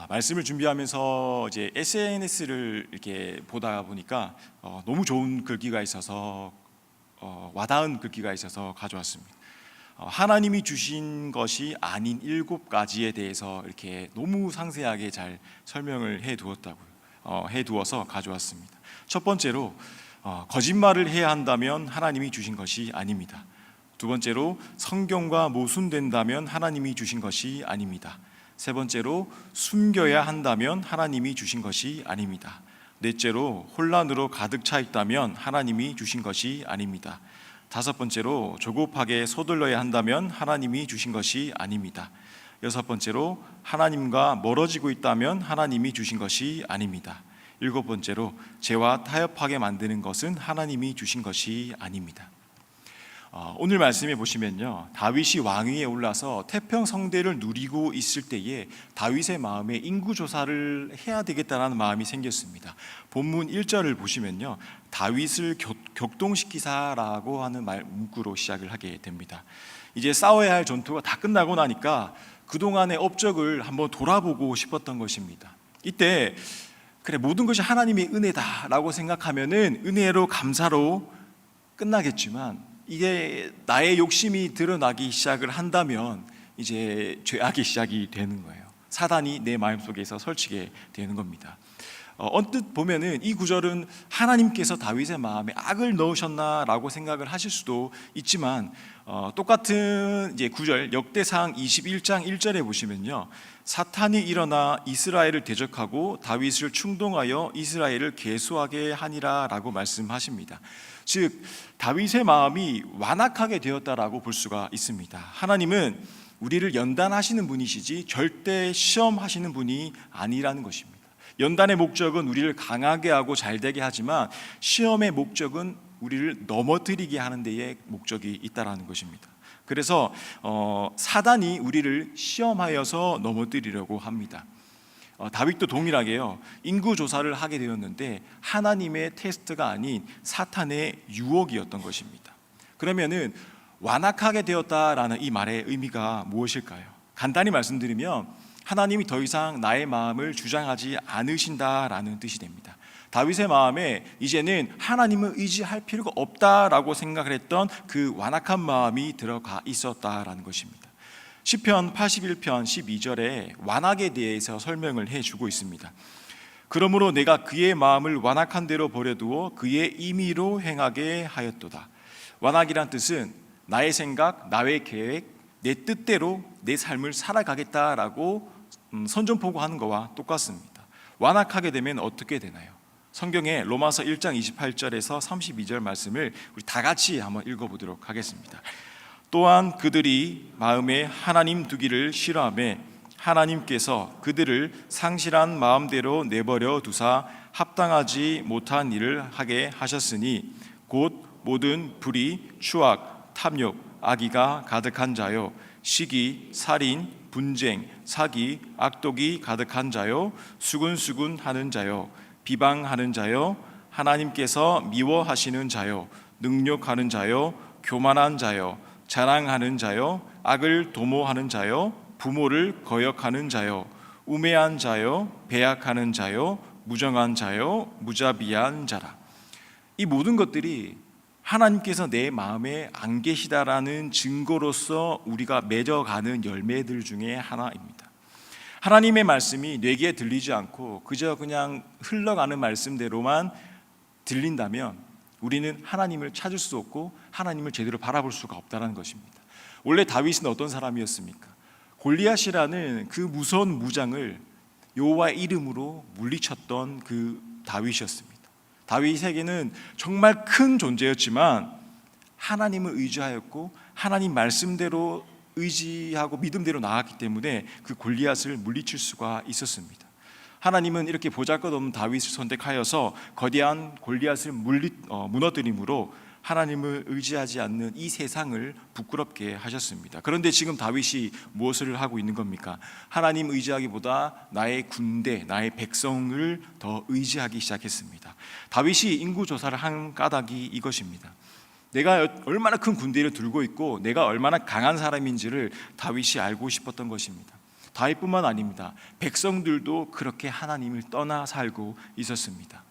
말씀을 준비하면서 이제 SNS를 이렇게 보다 보니까 너무 좋은 글귀가 있어서 와닿은 글귀가 있어서 가져왔습니다. 하나님이 주신 것이 아닌 7가지에 대해서 이렇게 너무 상세하게 잘 설명을 해두어서 가져왔습니다. 첫 번째로 거짓말을 해야 한다면 하나님이 주신 것이 아닙니다. 두 번째로 성경과 모순된다면 하나님이 주신 것이 아닙니다. 세 번째로 숨겨야 한다면 하나님이 주신 것이 아닙니다. 넷째로 혼란으로 가득 차 있다면 하나님이 주신 것이 아닙니다. 다섯 번째로 조급하게 서둘러야 한다면 하나님이 주신 것이 아닙니다. 여섯 번째로 하나님과 멀어지고 있다면 하나님이 주신 것이 아닙니다. 일곱 번째로 죄와 타협하게 만드는 것은 하나님이 주신 것이 아닙니다. 오늘 말씀에 보시면요, 다윗이 왕위에 올라서 태평성대를 누리고 있을 때에 다윗의 마음에 인구조사를 해야 되겠다는 마음이 생겼습니다. 본문 1절을 보시면요, 다윗을 격동시키사라고 하는 문구로 시작을 하게 됩니다. 이제 싸워야 할 전투가 다 끝나고 나니까 그동안의 업적을 한번 돌아보고 싶었던 것입니다. 이때 그래, 모든 것이 하나님의 은혜다라고 생각하면은 은혜로 감사로 끝나겠지만, 이게 나의 욕심이 드러나기 시작을 한다면 이제 죄악이 시작이 되는 거예요. 사단이 내 마음속에서 설치게 되는 겁니다. 언뜻 보면은 이 구절은 하나님께서 다윗의 마음에 악을 넣으셨나라고 생각을 하실 수도 있지만, 똑같은 이제 구절 역대상 21장 1절에 보시면요, 사탄이 일어나 이스라엘을 대적하고 다윗을 충동하여 이스라엘을 계수하게 하니라라고 말씀하십니다. 즉 다윗의 마음이 완악하게 되었다라고 볼 수가 있습니다. 하나님은 우리를 연단하시는 분이시지 절대 시험하시는 분이 아니라는 것입니다. 연단의 목적은 우리를 강하게 하고 잘되게 하지만 시험의 목적은 우리를 넘어뜨리게 하는 데에 목적이 있다라는 것입니다. 그래서 사단이 우리를 시험하여서 넘어뜨리려고 합니다. 다윗도 동일하게요, 인구조사를 하게 되었는데 하나님의 테스트가 아닌 사탄의 유혹이었던 것입니다. 그러면은 완악하게 되었다라는 이 말의 의미가 무엇일까요? 간단히 말씀드리면 하나님이 더 이상 나의 마음을 주장하지 않으신다라는 뜻이 됩니다. 다윗의 마음에 이제는 하나님을 의지할 필요가 없다라고 생각을 했던 그 완악한 마음이 들어가 있었다라는 것입니다. 시편 81편 12절에 완악에 대해서 설명을 해주고 있습니다. 그러므로 내가 그의 마음을 완악한 대로 버려두어 그의 임의로 행하게 하였도다. 완악이란 뜻은 나의 생각, 나의 계획, 내 뜻대로 내 삶을 살아가겠다라고 선전포고하는 것과 똑같습니다. 완악하게 되면 어떻게 되나요? 성경에 로마서 1장 28절에서 32절 말씀을 우리 다 같이 한번 읽어보도록 하겠습니다. 또한 그들이 마음에 하나님 두기를 싫어하며 하나님께서 그들을 상실한 마음대로 내버려 두사 합당하지 못한 일을 하게 하셨으니 곧 모든 불의, 추악, 탐욕, 악의가 가득한 자요, 시기, 살인, 분쟁, 사기, 악독이 가득한 자요, 수군수군하는 자요, 비방하는 자요, 하나님께서 미워하시는 자요, 능욕하는 자요, 교만한 자요, 자랑하는 자요, 악을 도모하는 자요, 부모를 거역하는 자요, 우매한 자요, 배약하는 자요, 무정한 자요, 무자비한 자라. 이 모든 것들이 하나님께서 내 마음에 안 계시다라는 증거로서 우리가 맺어가는 열매들 중에 하나입니다. 하나님의 말씀이 내 귀에 들리지 않고 그저 그냥 흘러가는 말씀대로만 들린다면 우리는 하나님을 찾을 수 없고 하나님을 제대로 바라볼 수가 없다는 것입니다. 원래 다윗은 어떤 사람이었습니까? 골리앗이라는 그 무서운 무장을 여호와의 이름으로 물리쳤던 그 다윗이었습니다. 다윗에게는 정말 큰 존재였지만 하나님을 의지하였고 하나님 말씀대로 의지하고 믿음대로 나아갔기 때문에 그 골리앗을 물리칠 수가 있었습니다. 하나님은 이렇게 보잘것없는 다윗을 선택하여서 거대한 골리앗을 무너뜨림으로 하나님을 의지하지 않는 이 세상을 부끄럽게 하셨습니다. 그런데 지금 다윗이 무엇을 하고 있는 겁니까? 하나님 의지하기보다 나의 군대, 나의 백성을 더 의지하기 시작했습니다. 다윗이 인구조사를 한 까닭이 이것입니다. 내가 얼마나 큰 군대를 들고 있고 내가 얼마나 강한 사람인지를 다윗이 알고 싶었던 것입니다. 다윗뿐만 아닙니다. 백성들도 그렇게 하나님을 떠나 살고 있었습니다.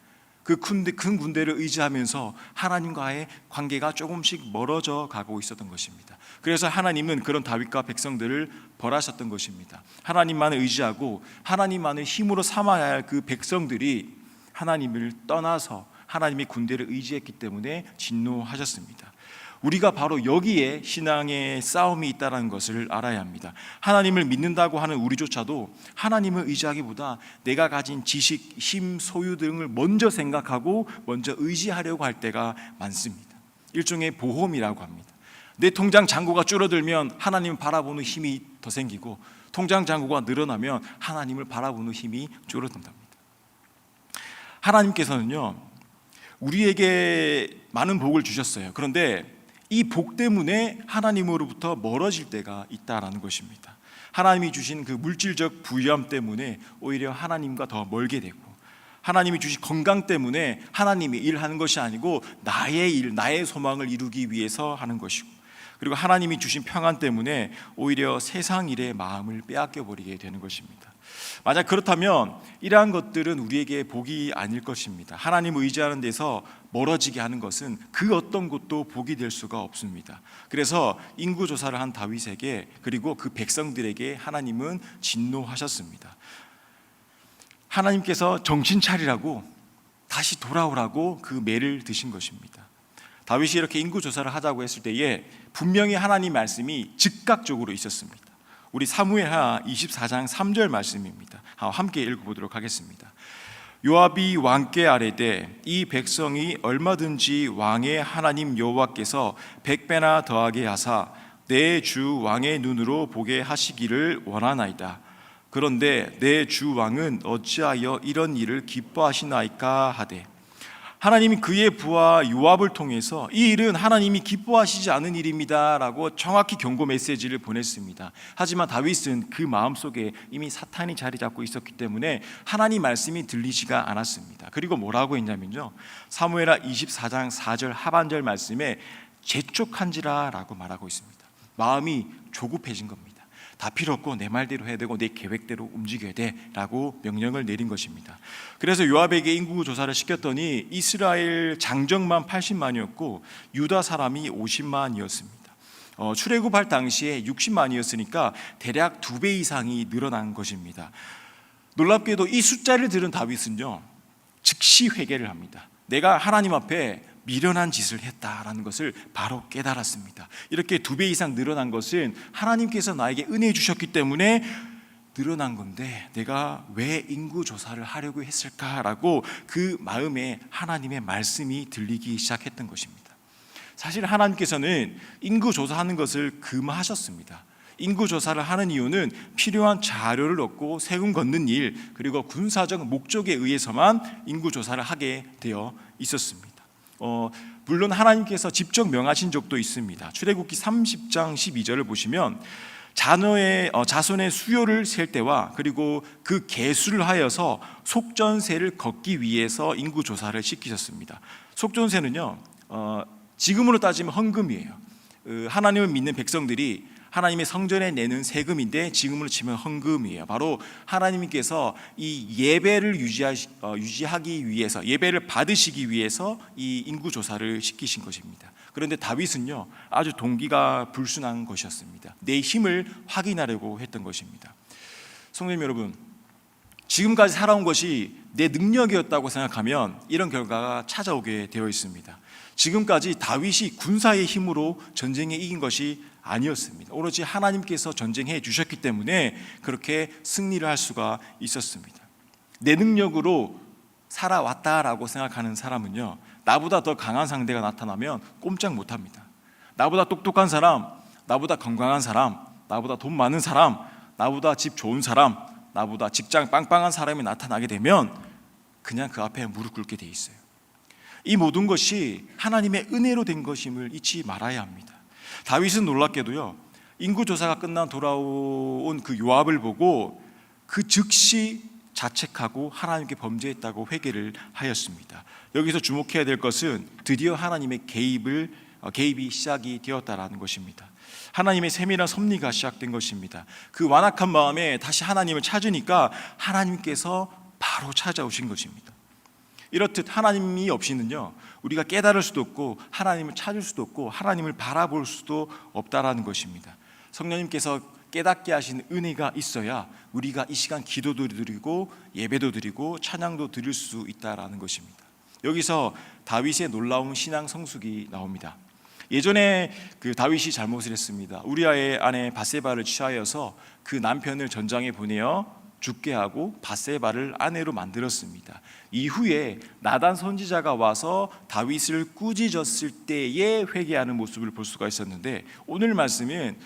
큰 군대를 의지하면서 하나님과의 관계가 조금씩 멀어져 가고 있었던 것입니다. 그래서 하나님은 그런 다윗과 백성들을 벌하셨던 것입니다. 하나님만을 의지하고 하나님만을 힘으로 삼아야 할 그 백성들이 하나님을 떠나서 하나님의 군대를 의지했기 때문에 진노하셨습니다. 우리가 바로 여기에 신앙의 싸움이 있다는 것을 알아야 합니다. 하나님을 믿는다고 하는 우리조차도 하나님을 의지하기보다 내가 가진 지식, 힘, 소유 등을 먼저 생각하고 먼저 의지하려고 할 때가 많습니다. 일종의 보험이라고 합니다. 내 통장 잔고가 줄어들면 하나님을 바라보는 힘이 더 생기고, 통장 잔고가 늘어나면 하나님을 바라보는 힘이 줄어든답니다. 하나님께서는요, 우리에게 많은 복을 주셨어요. 그런데 이 복 때문에 하나님으로부터 멀어질 때가 있다라는 것입니다. 하나님이 주신 그 물질적 부유함 때문에 오히려 하나님과 더 멀게 되고, 하나님이 주신 건강 때문에 하나님이 일하는 것이 아니고 나의 일, 나의 소망을 이루기 위해서 하는 것이고, 그리고 하나님이 주신 평안 때문에 오히려 세상 일에 마음을 빼앗겨 버리게 되는 것입니다. 만약 그렇다면 이러한 것들은 우리에게 복이 아닐 것입니다. 하나님을 의지하는 데서 멀어지게 하는 것은 그 어떤 것도 복이 될 수가 없습니다. 그래서 인구조사를 한 다윗에게, 그리고 그 백성들에게 하나님은 진노하셨습니다. 하나님께서 정신 차리라고, 다시 돌아오라고 그 매를 드신 것입니다. 다윗이 이렇게 인구조사를 하자고 했을 때에 분명히 하나님 말씀이 즉각적으로 있었습니다. 우리 사무엘하 24장 3절 말씀입니다. 함께 읽어보도록 하겠습니다. 요압이 왕께 아뢰되 이 백성이 얼마든지 왕의 하나님 여호와께서 100배나 더하게 하사 내 주 왕의 눈으로 보게 하시기를 원하나이다. 그런데 내 주 왕은 어찌하여 이런 일을 기뻐하시나이까 하되, 하나님이 그의 부하 요압을 통해서 이 일은 하나님이 기뻐하시지 않은 일입니다 라고 정확히 경고 메시지를 보냈습니다. 하지만 다윗은 그 마음속에 이미 사탄이 자리 잡고 있었기 때문에 하나님 말씀이 들리지가 않았습니다. 그리고 뭐라고 했냐면요, 사무엘하 24장 4절 하반절 말씀에 재촉한지라 라고 말하고 있습니다. 마음이 조급해진 겁니다. 다 필요 없고 내 말대로 해야 되고 내 계획대로 움직여야 돼 라고 명령을 내린 것입니다. 그래서 요압에게 인구조사를 시켰더니 이스라엘 장정만 80만이었고 유다 사람이 50만이었습니다. 출애굽할 당시에 60만이었으니까 대략 2배 이상이 늘어난 것입니다. 놀랍게도 이 숫자를 들은 다윗은요, 즉시 회개를 합니다. 내가 하나님 앞에 미련한 짓을 했다라는 것을 바로 깨달았습니다. 이렇게 2배 이상 늘어난 것은 하나님께서 나에게 은혜 주셨기 때문에 늘어난 건데 내가 왜 인구조사를 하려고 했을까라고 그 마음에 하나님의 말씀이 들리기 시작했던 것입니다. 사실 하나님께서는 인구조사하는 것을 금하셨습니다. 인구조사를 하는 이유는 필요한 자료를 얻고 세금 걷는 일, 그리고 군사적 목적에 의해서만 인구조사를 하게 되어 있었습니다. 물론 하나님께서 직접 명하신 적도 있습니다. 출애굽기 30장 12절을 보시면 자손의 수요를 셀 때와 그리고 그 계수를 하여서 속전세를 걷기 위해서 인구조사를 시키셨습니다. 속전세는요, 지금으로 따지면 헌금이에요. 하나님을 믿는 백성들이 하나님의 성전에 내는 세금인데 지금으로 치면 헌금이에요. 바로 하나님께서 이 예배를 유지하기 위해서, 예배를 받으시기 위해서 이 인구조사를 시키신 것입니다. 그런데 다윗은요, 아주 동기가 불순한 것이었습니다. 내 힘을 확인하려고 했던 것입니다. 성도님 여러분, 지금까지 살아온 것이 내 능력이었다고 생각하면 이런 결과가 찾아오게 되어 있습니다. 지금까지 다윗이 군사의 힘으로 전쟁에 이긴 것이 아니었습니다. 오로지 하나님께서 전쟁해 주셨기 때문에 그렇게 승리를 할 수가 있었습니다. 내 능력으로 살아왔다라고 생각하는 사람은요, 나보다 더 강한 상대가 나타나면 꼼짝 못합니다. 나보다 똑똑한 사람, 나보다 건강한 사람, 나보다 돈 많은 사람, 나보다 집 좋은 사람, 나보다 직장 빵빵한 사람이 나타나게 되면 그냥 그 앞에 무릎 꿇게 돼 있어요. 이 모든 것이 하나님의 은혜로 된 것임을 잊지 말아야 합니다. 다윗은 놀랍게도요, 인구조사가 끝나 돌아온 그 요압을 보고 그 즉시 자책하고 하나님께 범죄했다고 회개를 하였습니다. 여기서 주목해야 될 것은 드디어 하나님의 개입이 시작이 되었다라는 것입니다. 하나님의 세밀한 섭리가 시작된 것입니다. 그 완악한 마음에 다시 하나님을 찾으니까 하나님께서 바로 찾아오신 것입니다. 이렇듯 하나님이 없이는요, 우리가 깨달을 수도 없고 하나님을 찾을 수도 없고 하나님을 바라볼 수도 없다라는 것입니다. 성령님께서 깨닫게 하신 은혜가 있어야 우리가 이 시간 기도도 드리고 예배도 드리고 찬양도 드릴 수 있다라는 것입니다. 여기서 다윗의 놀라운 신앙 성숙이 나옵니다. 예전에 그 다윗이 잘못을 했습니다. 우리아의 아내 밧세바를 취하여서 그 남편을 전장에 보내어 죽게 하고 밧세바를 아내로 만들었습니다. 이후에 나단 선지자가 와서 다윗을 꾸짖었을 때에 회개하는 모습을 볼 수가 있었는데, 오늘 말씀은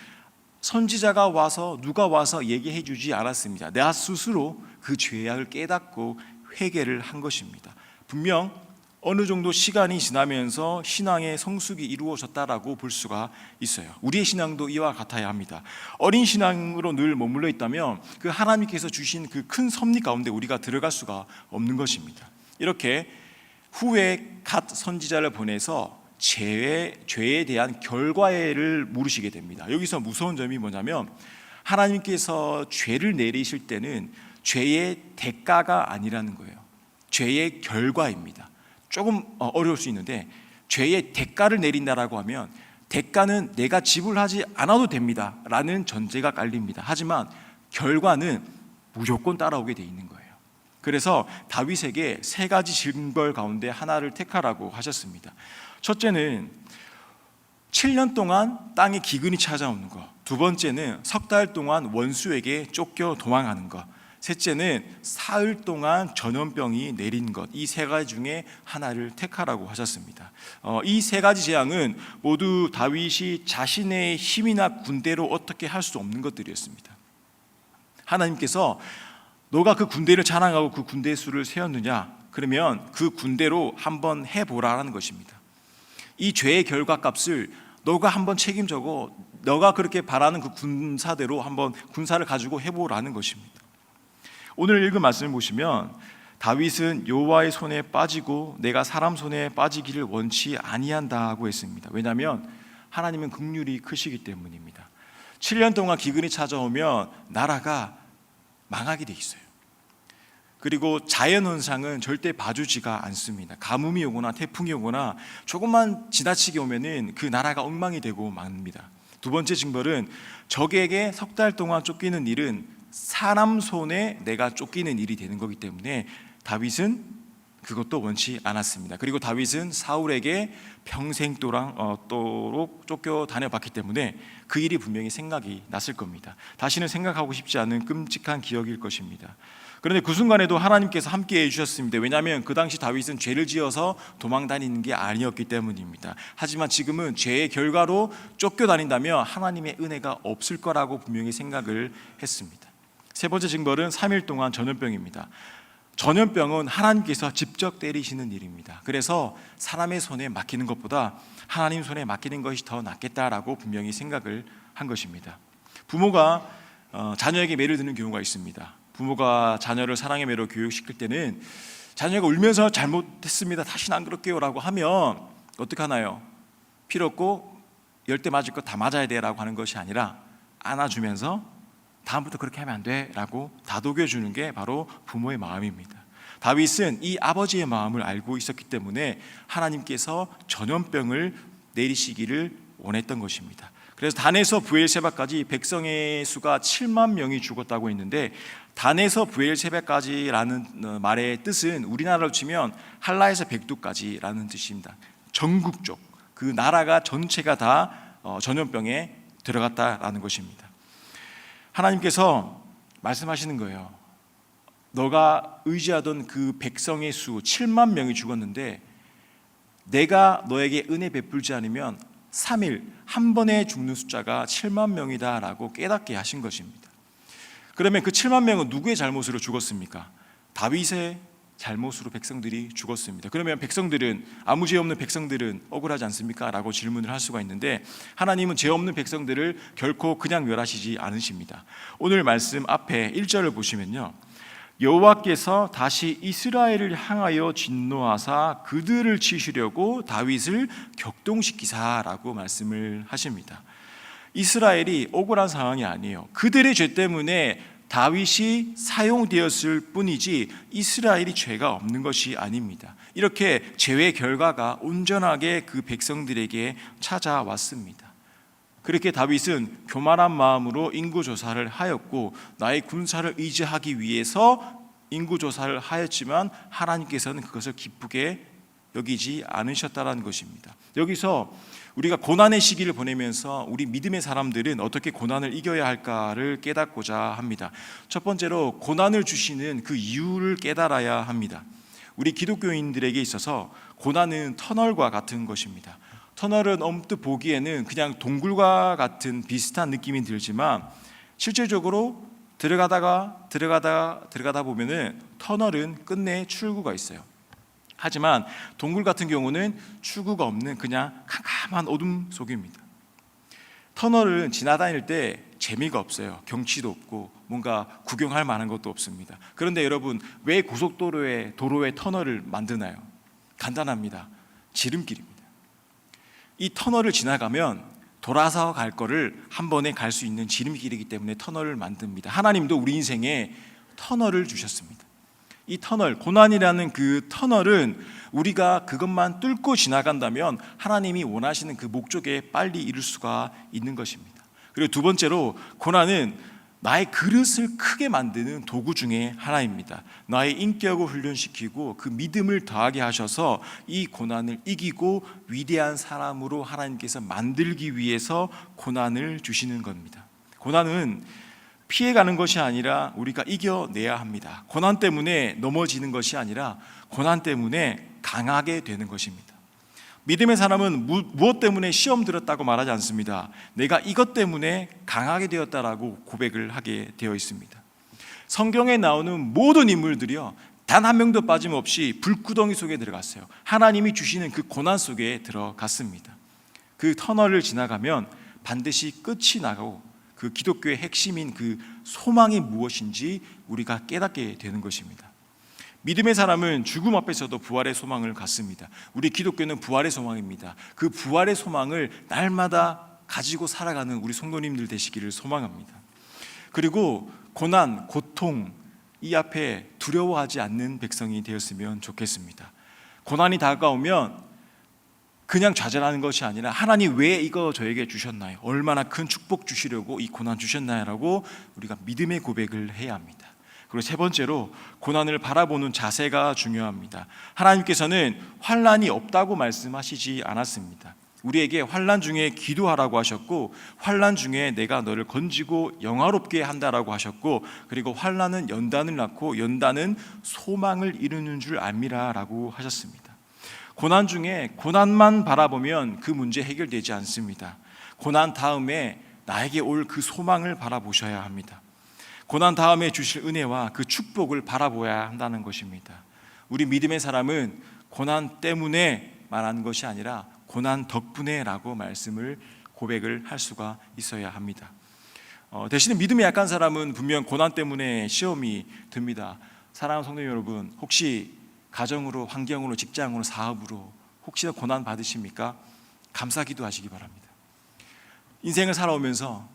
선지자가 와서 누가 와서 얘기해 주지 않았습니다. 내가 스스로 그 죄악을 깨닫고 회개를 한 것입니다. 분명 어느 정도 시간이 지나면서 신앙의 성숙이 이루어졌다라고 볼 수가 있어요. 우리의 신앙도 이와 같아야 합니다. 어린 신앙으로 늘 머물러 있다면 그 하나님께서 주신 그 큰 섭리 가운데 우리가 들어갈 수가 없는 것입니다. 이렇게 후에 갓 선지자를 보내서 죄에 대한 결과를 물으시게 됩니다. 여기서 무서운 점이 뭐냐면, 하나님께서 죄를 내리실 때는 죄의 대가가 아니라는 거예요. 죄의 결과입니다. 조금 어려울 수 있는데, 죄의 대가를 내린다라고 하면 대가는 내가 지불하지 않아도 됩니다 라는 전제가 깔립니다. 하지만 결과는 무조건 따라오게 돼 있는 거예요. 그래서 다윗에게 세 가지 징벌 가운데 하나를 택하라고 하셨습니다. 첫째는 7년 동안 땅에 기근이 찾아오는 것, 두 번째는 석 달 동안 원수에게 쫓겨 도망하는 것, 셋째는 사흘 동안 전염병이 내린 것, 이 세 가지 중에 하나를 택하라고 하셨습니다. 이 세 가지 재앙은 모두 다윗이 자신의 힘이나 군대로 어떻게 할 수 없는 것들이었습니다. 하나님께서 너가 그 군대를 자랑하고 그 군대 수를 세웠느냐? 그러면 그 군대로 한번 해보라는 것입니다. 이 죄의 결과값을 너가 한번 책임져고 너가 그렇게 바라는 그 군사대로 한번 군사를 가지고 해보라는 것입니다. 오늘 읽은 말씀을 보시면 다윗은 여호와의 손에 빠지고 내가 사람 손에 빠지기를 원치 아니한다고 했습니다. 왜냐하면 하나님은 긍휼이 크시기 때문입니다. 7년 동안 기근이 찾아오면 나라가 망하게 돼 있어요. 그리고 자연현상은 절대 봐주지가 않습니다. 가뭄이 오거나 태풍이 오거나 조금만 지나치게 오면은 그 나라가 엉망이 되고 맙니다. 두 번째 징벌은 적에게 석 달 동안 쫓기는 일은 사람 손에 내가 쫓기는 일이 되는 거기 때문에 다윗은 그것도 원치 않았습니다. 그리고 다윗은 사울에게 평생도록 쫓겨 다녀봤기 때문에 그 일이 분명히 생각이 났을 겁니다. 다시는 생각하고 싶지 않은 끔찍한 기억일 것입니다. 그런데 그 순간에도 하나님께서 함께 해주셨습니다. 왜냐하면 그 당시 다윗은 죄를 지어서 도망다니는 게 아니었기 때문입니다. 하지만 지금은 죄의 결과로 쫓겨다닌다면 하나님의 은혜가 없을 거라고 분명히 생각을 했습니다. 세 번째 징벌은 3일 동안 전염병입니다. 전염병은 하나님께서 직접 때리시는 일입니다. 그래서 사람의 손에 맡기는 것보다 하나님 손에 맡기는 것이 더 낫겠다라고 분명히 생각을 한 것입니다. 부모가 자녀에게 매를 드는 경우가 있습니다. 부모가 자녀를 사랑의 매로 교육시킬 때는 자녀가 울면서 잘못했습니다, 다시는 안 그럴게요 라고 하면 어떻게 하나요? 필요 없고 10대 맞을 거 다 맞아야 돼 라고 하는 것이 아니라 안아주면서 다음부터 그렇게 하면 안 돼 라고 다독여 주는 게 바로 부모의 마음입니다. 다윗은 이 아버지의 마음을 알고 있었기 때문에 하나님께서 전염병을 내리시기를 원했던 것입니다. 그래서 단에서 부엘세바까지 백성의 수가 7만 명이 죽었다고 했는데, 단에서 부엘세바까지라는 말의 뜻은 우리나라로 치면 한라에서 백두까지라는 뜻입니다. 전국적 그 나라가 전체가 다 전염병에 들어갔다라는 것입니다. 하나님께서 말씀하시는 거예요. 너가 의지하던 그 백성의 수 7만 명이 죽었는데 내가 너에게 은혜 베풀지 않으면 3일 한 번에 죽는 숫자가 7만 명이다 라고 깨닫게 하신 것입니다. 그러면 그 7만 명은 누구의 잘못으로 죽었습니까? 다윗의 잘못으로 백성들이 죽었습니다. 그러면 백성들은, 아무 죄 없는 백성들은 억울하지 않습니까? 라고 질문을 할 수가 있는데, 하나님은 죄 없는 백성들을 결코 그냥 멸하시지 않으십니다. 오늘 말씀 앞에 1절을 보시면요, 여호와께서 다시 이스라엘을 향하여 진노하사 그들을 치시려고 다윗을 격동시키사라고 말씀을 하십니다. 이스라엘이 억울한 상황이 아니에요. 그들의 죄 때문에 다윗이 사용되었을 뿐이지 이스라엘이 죄가 없는 것이 아닙니다. 이렇게 죄의 결과가 온전하게 그 백성들에게 찾아왔습니다. 그렇게 다윗은 교만한 마음으로 인구조사를 하였고 나의 군사를 의지하기 위해서 인구조사를 하였지만 하나님께서는 그것을 기쁘게 여기지 않으셨다는 것입니다. 여기서 우리가 고난의 시기를 보내면서 우리 믿음의 사람들은 어떻게 고난을 이겨야 할까를 깨닫고자 합니다. 첫 번째로 고난을 주시는 그 이유를 깨달아야 합니다. 우리 기독교인들에게 있어서 고난은 터널과 같은 것입니다. 터널은 언뜻 보기에는 그냥 동굴과 같은 비슷한 느낌이 들지만 실질적으로 들어가다 보면은 터널은 끝내 출구가 있어요. 하지만 동굴 같은 경우는 출구가 없는 그냥 캄캄한 어둠 속입니다. 터널은 지나다닐 때 재미가 없어요. 경치도 없고 뭔가 구경할 만한 것도 없습니다. 그런데 여러분, 왜 도로에 터널을 만드나요? 간단합니다. 지름길입니다. 이 터널을 지나가면 돌아서 갈 거를 한 번에 갈 수 있는 지름길이기 때문에 터널을 만듭니다. 하나님도 우리 인생에 터널을 주셨습니다. 이 터널, 고난이라는 그 터널은 우리가 그것만 뚫고 지나간다면 하나님이 원하시는 그 목적에 빨리 이룰 수가 있는 것입니다. 그리고 두 번째로, 고난은 나의 그릇을 크게 만드는 도구 중에 하나입니다. 나의 인격을 훈련시키고 그 믿음을 더하게 하셔서 이 고난을 이기고 위대한 사람으로 하나님께서 만들기 위해서 고난을 주시는 겁니다. 고난은 피해가는 것이 아니라 우리가 이겨내야 합니다. 고난 때문에 넘어지는 것이 아니라 고난 때문에 강하게 되는 것입니다. 믿음의 사람은 무엇 때문에 시험 들었다고 말하지 않습니다. 내가 이것 때문에 강하게 되었다라고 고백을 하게 되어 있습니다. 성경에 나오는 모든 인물들이요, 단 한 명도 빠짐없이 불구덩이 속에 들어갔어요. 하나님이 주시는 그 고난 속에 들어갔습니다. 그 터널을 지나가면 반드시 끝이 나고 그 기독교의 핵심인 그 소망이 무엇인지 우리가 깨닫게 되는 것입니다. 믿음의 사람은 죽음 앞에서도 부활의 소망을 갖습니다. 우리 기독교는 부활의 소망입니다. 그 부활의 소망을 날마다 가지고 살아가는 우리 성도님들 되시기를 소망합니다. 그리고 고난, 고통 이 앞에 두려워하지 않는 백성이 되었으면 좋겠습니다. 고난이 다가오면 그냥 좌절하는 것이 아니라 하나님 왜 이거 저에게 주셨나요? 얼마나 큰 축복 주시려고 이 고난 주셨나요? 라고 우리가 믿음의 고백을 해야 합니다. 그리고 세 번째로, 고난을 바라보는 자세가 중요합니다. 하나님께서는 환난이 없다고 말씀하시지 않았습니다. 우리에게 환난 중에 기도하라고 하셨고, 환난 중에 내가 너를 건지고 영화롭게 한다라고 하셨고, 그리고 환난은 연단을 낳고 연단은 소망을 이루는 줄 압니다라고 하셨습니다. 고난 중에 고난만 바라보면 그 문제 해결되지 않습니다. 고난 다음에 나에게 올 그 소망을 바라보셔야 합니다. 고난 다음에 주실 은혜와 그 축복을 바라보아야 한다는 것입니다. 우리 믿음의 사람은 고난 때문에 말하는 것이 아니라 고난 덕분에라고 말씀을 고백을 할 수가 있어야 합니다. 대신에 믿음이 약한 사람은 분명 고난 때문에 시험이 듭니다. 사랑하는 성도 여러분, 혹시 가정으로, 환경으로, 직장으로, 사업으로 혹시나 고난 받으십니까? 감사기도 하시기 바랍니다. 인생을 살아오면서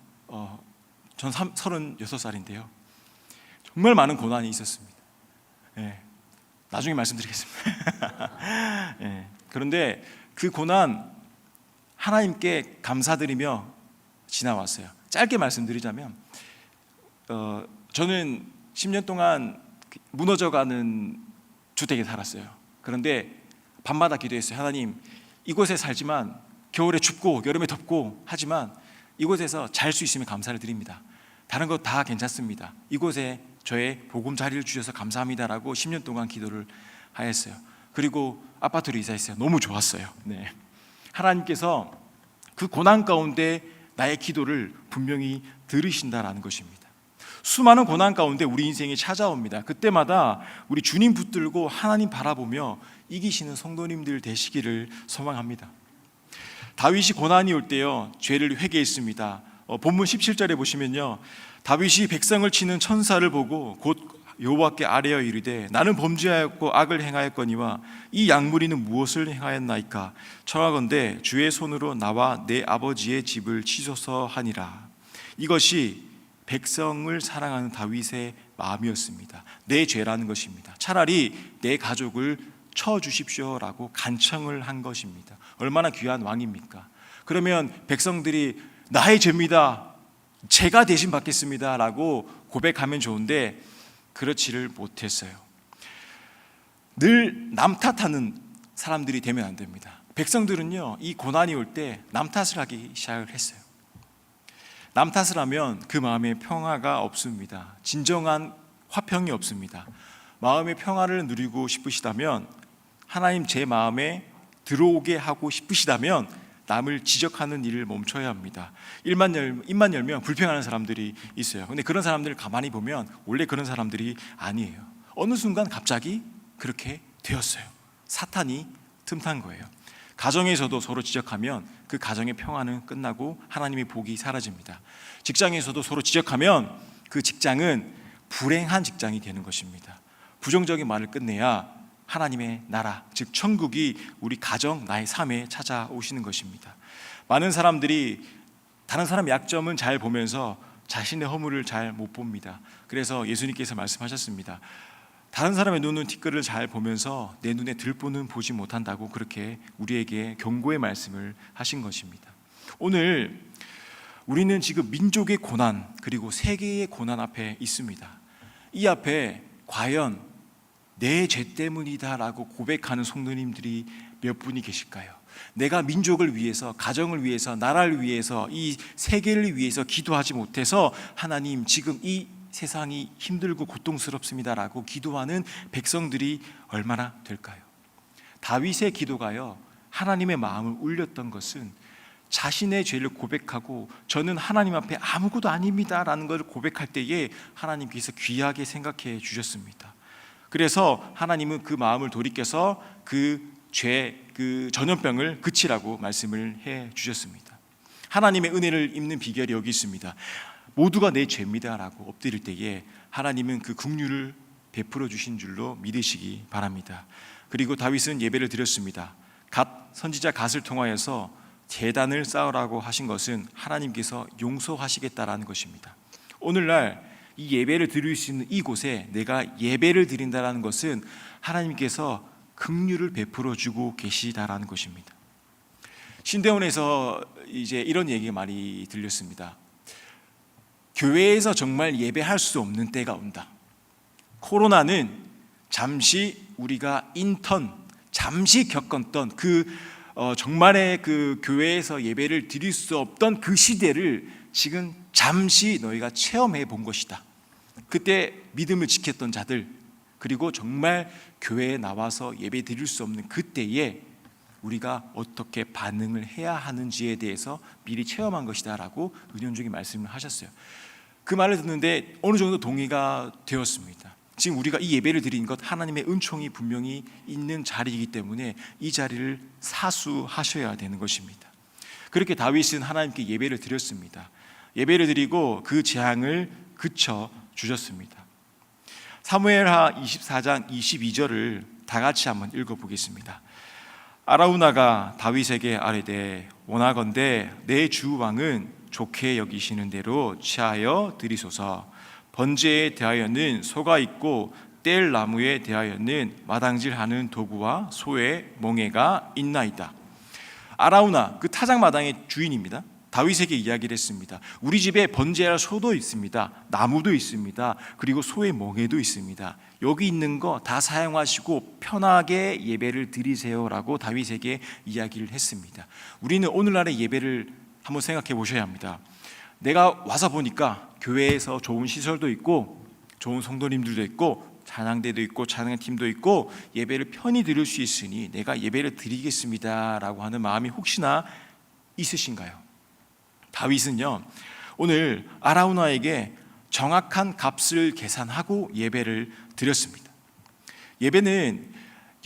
전 36살인데요 정말 많은 고난이 있었습니다. 나중에 말씀드리겠습니다. 그런데 그 고난 하나님께 감사드리며 지나왔어요. 짧게 말씀드리자면 저는 10년 동안 무너져가는 주택에 살았어요. 그런데 밤마다 기도했어요. 하나님, 이곳에 살지만 겨울에 춥고 여름에 덥고 하지만 이곳에서 잘 수 있으면 감사를 드립니다. 다른 것 다 괜찮습니다. 이곳에 저의 복음 자리를 주셔서 감사합니다라고 10년 동안 기도를 하였어요. 그리고 아파트로 이사했어요. 너무 좋았어요. 하나님께서 그 고난 가운데 나의 기도를 분명히 들으신다라는 것입니다. 수많은 고난 가운데 우리 인생이 찾아옵니다. 그때마다 우리 주님 붙들고 하나님 바라보며 이기시는 성도님들 되시기를 소망합니다. 다윗이 고난이 올 때요 죄를 회개했습니다. 본문 17절에 보시면요, 다윗이 백성을 치는 천사를 보고 곧 여호와께 아뢰어 이르되 나는 범죄하였고 악을 행하였거니와 이 양무리는 무엇을 행하였나이까? 청하건대 주의 손으로 나와 내 아버지의 집을 치소서 하니라. 이것이 백성을 사랑하는 다윗의 마음이었습니다. 내 죄라는 것입니다. 차라리 내 가족을 쳐 주십시오라고 간청을 한 것입니다. 얼마나 귀한 왕입니까? 그러면 백성들이 나의 죄입니다, 제가 대신 받겠습니다 라고 고백하면 좋은데 그렇지를 못했어요. 늘 남 탓하는 사람들이 되면 안 됩니다. 백성들은요, 이 고난이 올 때 남 탓을 하기 시작을 했어요. 남 탓을 하면 그 마음에 평화가 없습니다. 진정한 화평이 없습니다. 마음의 평화를 누리고 싶으시다면, 하나님 제 마음에 들어오게 하고 싶으시다면 남을 지적하는 일을 멈춰야 합니다. 입만 열면 불평하는 사람들이 있어요. 근데 그런 사람들을 가만히 보면 원래 그런 사람들이 아니에요. 어느 순간 갑자기 그렇게 되었어요. 사탄이 틈탄 거예요. 가정에서도 서로 지적하면 그 가정의 평화는 끝나고 하나님의 복이 사라집니다. 직장에서도 서로 지적하면 그 직장은 불행한 직장이 되는 것입니다. 부정적인 말을 끝내야 하나님의 나라, 즉 천국이 우리 가정, 나의 삶에 찾아오시는 것입니다. 많은 사람들이 다른 사람의 약점은 잘 보면서 자신의 허물을 잘 못 봅니다. 그래서 예수님께서 말씀하셨습니다. 다른 사람의 눈은 티끌을 잘 보면서 내 눈에 들보는 보지 못한다고 그렇게 우리에게 경고의 말씀을 하신 것입니다. 오늘 우리는 지금 민족의 고난 그리고 세계의 고난 앞에 있습니다. 이 앞에 과연 내 죄 때문이다라고 고백하는 성도님들이 몇 분이 계실까요? 내가 민족을 위해서, 가정을 위해서, 나라를 위해서, 이 세계를 위해서 기도하지 못해서 하나님 지금 이 세상이 힘들고 고통스럽습니다라고 기도하는 백성들이 얼마나 될까요? 다윗의 기도가요, 하나님의 마음을 울렸던 것은 자신의 죄를 고백하고 저는 하나님 앞에 아무것도 아닙니다라는 것을 고백할 때에 하나님께서 귀하게 생각해 주셨습니다. 그래서 하나님은 그 마음을 돌이켜서 그 죄, 그 전염병을 그치라고 말씀을 해 주셨습니다. 하나님의 은혜를 입는 비결이 여기 있습니다. 모두가 내 죄입니다라고 엎드릴 때에 하나님은 그 긍휼을 베풀어 주신 줄로 믿으시기 바랍니다. 그리고 다윗은 예배를 드렸습니다. 선지자 갓을 통하여서 제단을 쌓으라고 하신 것은 하나님께서 용서하시겠다라는 것입니다. 오늘날 이 예배를 드릴 수 있는 이곳에 내가 예배를 드린다라는 것은 하나님께서 긍휼을 베풀어 주고 계시다라는 것입니다. 신대원에서 이제 이런 얘기가 많이 들렸습니다. 교회에서 정말 예배할 수 없는 때가 온다. 코로나는 잠시 우리가 잠시 겪었던 정말의 그 교회에서 예배를 드릴 수 없던 그 시대를 지금 잠시 너희가 체험해 본 것이다. 그때 믿음을 지켰던 자들, 그리고 정말 교회에 나와서 예배 드릴 수 없는 그때에 우리가 어떻게 반응을 해야 하는지에 대해서 미리 체험한 것이다 라고 은연중에 말씀을 하셨어요. 그 말을 듣는데 어느 정도 동의가 되었습니다. 지금 우리가 이 예배를 드리는 것 하나님의 은총이 분명히 있는 자리이기 때문에 이 자리를 사수하셔야 되는 것입니다. 그렇게 다윗은 하나님께 예배를 드렸습니다. 예배를 드리고 그 재앙을 그쳐 주셨습니다. 사무엘하 24장 22절을 다 같이 한번 읽어보겠습니다. 아라우나가 다윗에게 아뢰되 원하건대 내 주 왕은 좋게 여기시는 대로 취하여 드리소서. 번제에 대하여는 소가 있고 뗄 나무에 대하여는 마당질하는 도구와 소의 멍에가 있나이다. 아라우나, 그 타작마당의 주인입니다. 다윗에게 이야기를 했습니다. 우리 집에 번제할 소도 있습니다. 나무도 있습니다. 그리고 소의 멍에도 있습니다. 여기 있는 거 다 사용하시고 편하게 예배를 드리세요라고 다윗에게 이야기를 했습니다. 우리는 오늘날의 예배를 한번 생각해 보셔야 합니다. 내가 와서 보니까 교회에서 좋은 시설도 있고 좋은 성도님들도 있고 찬양대도 있고 찬양팀도 있고 예배를 편히 드릴 수 있으니 내가 예배를 드리겠습니다라고 하는 마음이 혹시나 있으신가요? 다윗은요, 오늘 아라우나에게 정확한 값을 계산하고 예배를 드렸습니다. 예배는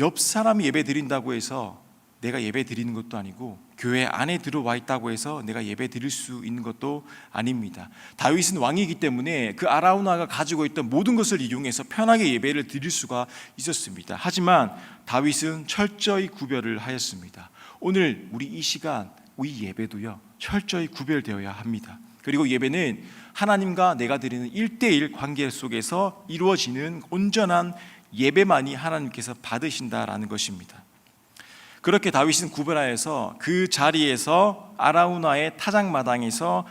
옆 사람이 예배 드린다고 해서 내가 예배 드리는 것도 아니고 교회 안에 들어와 있다고 해서 내가 예배 드릴 수 있는 것도 아닙니다. 다윗은 왕이기 때문에 그 아라우나가 가지고 있던 모든 것을 이용해서 편하게 예배를 드릴 수가 있었습니다. 하지만 다윗은 철저히 구별을 하였습니다. 오늘 우리 이 시간 이 예배도요, 철저히 구별되어야 합니다. 그리고 예배는 하나님과 내가 드리는 1대1 관계 속에서 이루어지는 온전한 예배만이 하나님께서 받으신다라는 것입니다. 그렇게 다윗은 구별하여서 그 자리에서 아라우나의 타작마당에서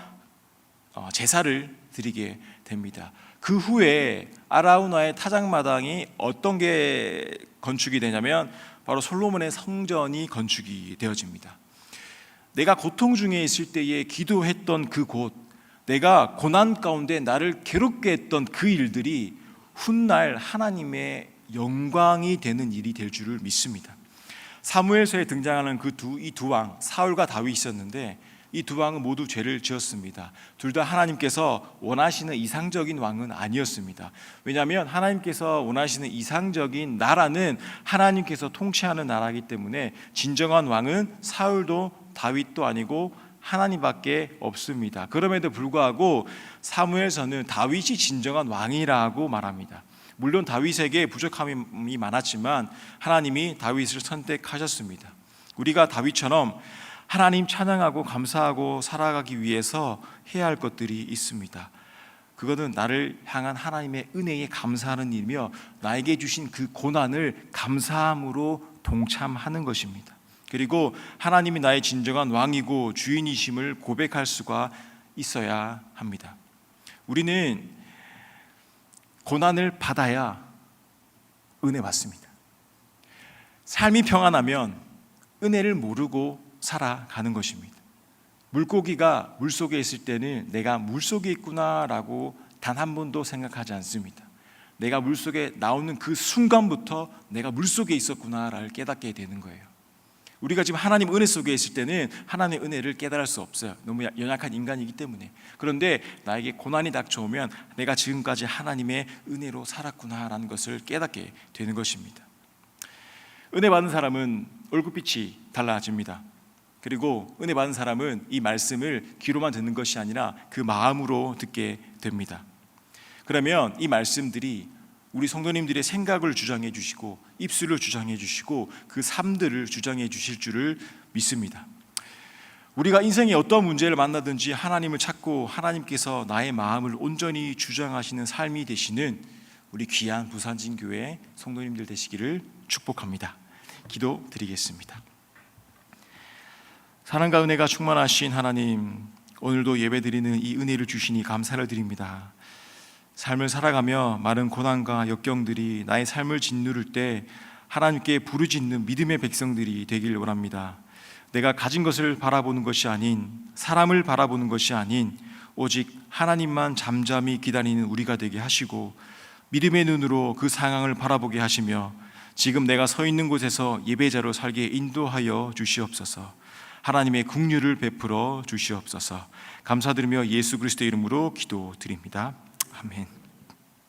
제사를 드리게 됩니다. 그 후에 아라우나의 타작마당이 어떤 게 건축이 되냐면 바로 솔로몬의 성전이 건축이 되어집니다. 내가 고통 중에 있을 때에 기도했던 그곳, 내가 고난 가운데 나를 괴롭게 했던 그 일들이 훗날 하나님의 영광이 되는 일이 될 줄을 믿습니다. 사무엘서에 등장하는 이 두 왕, 사울과 다윗이 있었는데 이 두 왕은 모두 죄를 지었습니다. 둘 다 하나님께서 원하시는 이상적인 왕은 아니었습니다. 왜냐하면 하나님께서 원하시는 이상적인 나라는 하나님께서 통치하는 나라이기 때문에 진정한 왕은 사울도 다윗도 아니고 하나님밖에 없습니다. 그럼에도 불구하고 사무엘서는 다윗이 진정한 왕이라고 말합니다. 물론 다윗에게 부족함이 많았지만 하나님이 다윗을 선택하셨습니다. 우리가 다윗처럼 하나님 찬양하고 감사하고 살아가기 위해서 해야 할 것들이 있습니다. 그것은 나를 향한 하나님의 은혜에 감사하는 일이며 나에게 주신 그 고난을 감사함으로 동참하는 것입니다. 그리고 하나님이 나의 진정한 왕이고 주인이심을 고백할 수가 있어야 합니다. 우리는 고난을 받아야 은혜 받습니다. 삶이 평안하면 은혜를 모르고 살아가는 것입니다. 물고기가 물속에 있을 때는 내가 물속에 있구나라고 단 한 번도 생각하지 않습니다. 내가 물속에 나오는 그 순간부터 내가 물속에 있었구나를 깨닫게 되는 거예요. 우리가 지금 하나님 은혜 속에 있을 때는 하나님의 은혜를 깨달을 수 없어요. 너무 연약한 인간이기 때문에. 그런데 나에게 고난이 닥쳐오면 내가 지금까지 하나님의 은혜로 살았구나라는 것을 깨닫게 되는 것입니다. 은혜 받은 사람은 얼굴빛이 달라집니다. 그리고 은혜 받은 사람은 이 말씀을 귀로만 듣는 것이 아니라 그 마음으로 듣게 됩니다. 그러면 이 말씀들이 우리 성도님들의 생각을 주장해 주시고 입술을 주장해 주시고 그 삶들을 주장해 주실 줄을 믿습니다. 우리가 인생에 어떤 문제를 만나든지 하나님을 찾고 하나님께서 나의 마음을 온전히 주장하시는 삶이 되시는 우리 귀한 부산진교회 성도님들 되시기를 축복합니다. 기도드리겠습니다. 사랑과 은혜가 충만하신 하나님, 오늘도 예배드리는 이 은혜를 주시니 감사를 드립니다. 삶을 살아가며 많은 고난과 역경들이 나의 삶을 짓누를 때 하나님께 부르짖는 믿음의 백성들이 되길 원합니다. 내가 가진 것을 바라보는 것이 아닌, 사람을 바라보는 것이 아닌 오직 하나님만 잠잠히 기다리는 우리가 되게 하시고 믿음의 눈으로 그 상황을 바라보게 하시며 지금 내가 서 있는 곳에서 예배자로 살게 인도하여 주시옵소서. 하나님의 긍휼을 베풀어 주시옵소서. 감사드리며 예수 그리스도의 이름으로 기도드립니다. 아멘.